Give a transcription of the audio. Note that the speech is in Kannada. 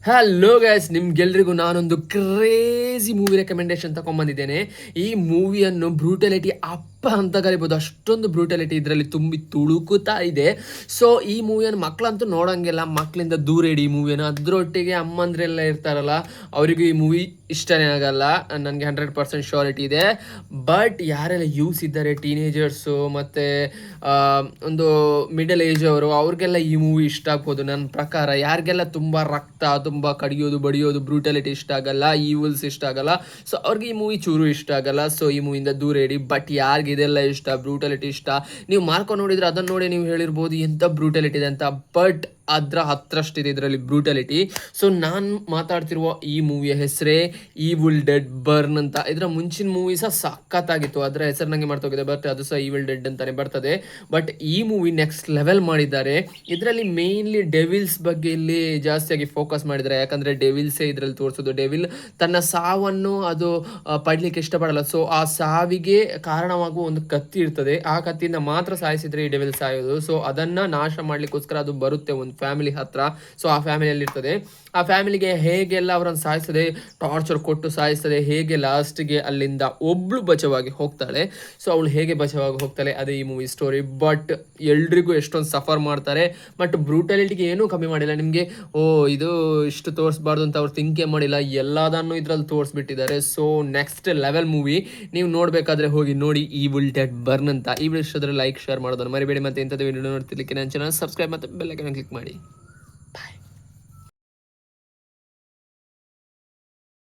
ಹಲೋ ಗೈಸ್, ನಿಮ್ಗೆಲ್ರಿಗೂ ನಾನೊಂದು ಕ್ರೇಜಿ ಮೂವಿ ರೆಕಮೆಂಡೇಶನ್ ತಗೊಂಡ್ಬಂದಿದ್ದೇನೆ. ಈ ಮೂವಿಯನ್ನು ಬ್ರೂಟಲಿಟಿ ಅಪ್ಪ ಅಂತ ಕರಿಬೋದು, ಅಷ್ಟೊಂದು ಬ್ರೂಟಲಿಟಿ ಇದರಲ್ಲಿ ತುಂಬಿ ತುಳುಕುತ್ತಾ ಇದೆ. ಸೊ ಈ ಮೂವಿಯನ್ನು ಮಕ್ಕಳಂತೂ ನೋಡೋಂಗಿಲ್ಲ, ಮಕ್ಕಳಿಂದ ದೂರ ಇಡಿ ಈ ಮೂವಿಯನ್ನು. ಅದರೊಟ್ಟಿಗೆ ಅಮ್ಮಂದ್ರೆಲ್ಲ ಇರ್ತಾರಲ್ಲ, ಅವರಿಗೂ ಈ ಮೂವಿ ಇಷ್ಟನೇ ಆಗಲ್ಲ, ನನಗೆ 100% ಶ್ಯೂರಿಟಿ ಇದೆ. ಬಟ್ ಯಾರೆಲ್ಲ ಯೂಸ್ ಇದ್ದಾರೆ, ಟೀನೇಜರ್ಸು ಮತ್ತು ಒಂದು ಮಿಡಲ್ ಏಜ್ ಅವ್ರಿಗೆಲ್ಲ ಈ ಮೂವಿ ಇಷ್ಟ ಆಗ್ಬೋದು ನನ್ನ ಪ್ರಕಾರ. ಯಾರಿಗೆಲ್ಲ ತುಂಬ ರಕ್ತ, ತುಂಬ ಕಡಿಯೋದು ಬಡಿಯೋದು ಬ್ರೂಟಲಿಟಿ ಇಷ್ಟ ಆಗಲ್ಲ, ಈವಲ್ಸ್ ಇಷ್ಟ ಆಗಲ್ಲ, ಸೊ ಅವ್ರಿಗೆ ಈ ಮೂವಿ ಚೂರು ಇಷ್ಟ ಆಗಲ್ಲ. ಸೊ ಈ ಮೂವಿಯಿಂದ ದೂರ ಇಡಿ. ಬಟ್ ಯಾರಿಗೆ ಇದೆಲ್ಲ ಇಷ್ಟ, ಬ್ರೂಟಲಿಟಿ ಇಷ್ಟ, ನೀವು ಮಾರ್ಕೊ ನೋಡಿದ್ರೆ ಅದನ್ನು ನೋಡಿ ನೀವು ಹೇಳಿರ್ಬೋದು ಎಂಥ ಬ್ರೂಟಲಿಟಿ ಇದೆ ಅಂತ. ಬಟ್ ಅದರ ಹತ್ರಷ್ಟಿದೆ ಇದರಲ್ಲಿ ಬ್ರೂಟಲಿಟಿ. ಸೊ ನಾನು ಮಾತಾಡ್ತಿರುವ ಈ ಮೂವಿಯ ಹೆಸರೇ ಈವಿಲ್ ಡೆಡ್ ಬರ್ನ್ ಅಂತ. ಇದರ ಮುಂಚಿನ ಮೂವಿ ಸಹ ಸಖತ್ತಾಗಿತ್ತು, ಅದರ ಹೆಸರು ನನಗೆ ಮಾಡ್ತೋಗಿದೆ, ಬಟ್ ಅದು ಸಹ ಈವಿಲ್ ಡೆಡ್ ಅಂತಾನೆ ಬರ್ತದೆ. ಬಟ್ ಈ ಮೂವಿ ನೆಕ್ಸ್ಟ್ ಲೆವೆಲ್ ಮಾಡಿದ್ದಾರೆ. ಇದರಲ್ಲಿ ಮೇನ್ಲಿ ಡೆವಿಲ್ಸ್ ಬಗ್ಗೆ ಇಲ್ಲಿ ಜಾಸ್ತಿಯಾಗಿ ಫೋಕಸ್ ಮಾಡಿದ್ದಾರೆ. ಯಾಕಂದರೆ ಡೆವಿಲ್ಸೇ ಇದರಲ್ಲಿ ತೋರಿಸೋದು. ಡೆವಿಲ್ ತನ್ನ ಸಾವನ್ನು ಅದು ಪಡ್ಲಿಕ್ಕೆ ಇಷ್ಟಪಡಲ್ಲ. ಸೊ ಆ ಸಾವಿಗೆ ಕಾರಣವಾಗುವ ಒಂದು ಕತ್ತಿ ಇರ್ತದೆ, ಆ ಕತ್ತಿಯಿಂದ ಮಾತ್ರ ಸಾಯಿಸಿದ್ರೆ ಈ ಡೆವಿಲ್ ಸಾಯೋದು. ಸೊ ಅದನ್ನು ನಾಶ ಮಾಡಲಿಕ್ಕೋಸ್ಕರ ಅದು ಬರುತ್ತೆ ಒಂದು ಫ್ಯಾಮಿಲಿ ಹತ್ರ. ಸೊ ಆ ಫ್ಯಾಮಿಲಿಯಲ್ಲಿ ಇರ್ತದೆ. ಆ ಫ್ಯಾಮಿಲಿಗೆ ಹೇಗೆಲ್ಲ ಅವರನ್ನು ಸಾಯಿಸ್ತದೆ, ಟಾರ್ಚರ್ ಕೊಟ್ಟು ಸಾಯಿಸ್ತದೆ, ಹೇಗೆ ಲಾಸ್ಟ್ಗೆ ಅಲ್ಲಿಂದ ಒಬ್ಳು ಬಚಾವಾಗಿ ಹೋಗ್ತಾಳೆ. ಸೊ ಅವಳು ಹೇಗೆ ಬಚಾವಾಗಿ ಹೋಗ್ತಾಳೆ ಅದೇ ಈ ಮೂವಿ ಸ್ಟೋರಿ. ಬಟ್ ಎಲ್ರಿಗೂ ಎಷ್ಟೊಂದು ಸಫರ್ ಮಾಡ್ತಾರೆ, ಬಟ್ ಬ್ರೂಟಾಲಿಟಿಗೆ ಏನೂ ಕಮ್ಮಿ ಮಾಡಿಲ್ಲ. ನಿಮಗೆ ಇದು ಇಷ್ಟು ತೋರಿಸ್ಬಾರ್ದು ಅಂತ ಅವ್ರು ಥಿಂಕೇ ಮಾಡಿಲ್ಲ, ಎಲ್ಲದನ್ನು ಇದರಲ್ಲಿ ತೋರಿಸ್ಬಿಟ್ಟಿದ್ದಾರೆ. ಸೊ ನೆಕ್ಸ್ಟ್ ಲೆವೆಲ್ ಮೂವಿ, ನೀವು ನೋಡಬೇಕಾದ್ರೆ ಹೋಗಿ ನೋಡಿ ಈವಿಲ್ ಡೆಡ್ ಬರ್ನ್ ಅಂತ. ಈ ವಿಡಿಯೋ ಇಷ್ಟದ್ರೆ ಲೈಕ್ ಶೇರ್ ಮಾಡೋದನ್ನು ಮರಿಬೇಡಿ. ಮತ್ತೆ ಇಂಥದ್ದು ವಿಡಿಯೋ ನೋಡ್ತಿರ್ಲಿಕ್ಕೆ ನನ್ನ ಚಾನಲ್ ಸಬ್ಸ್ಕ್ರೈಬ್ ಮತ್ತು ಬೆಲ್ ಐಕಾನ್ ಕ್ಲಿಕ್ ಮಾಡಿ.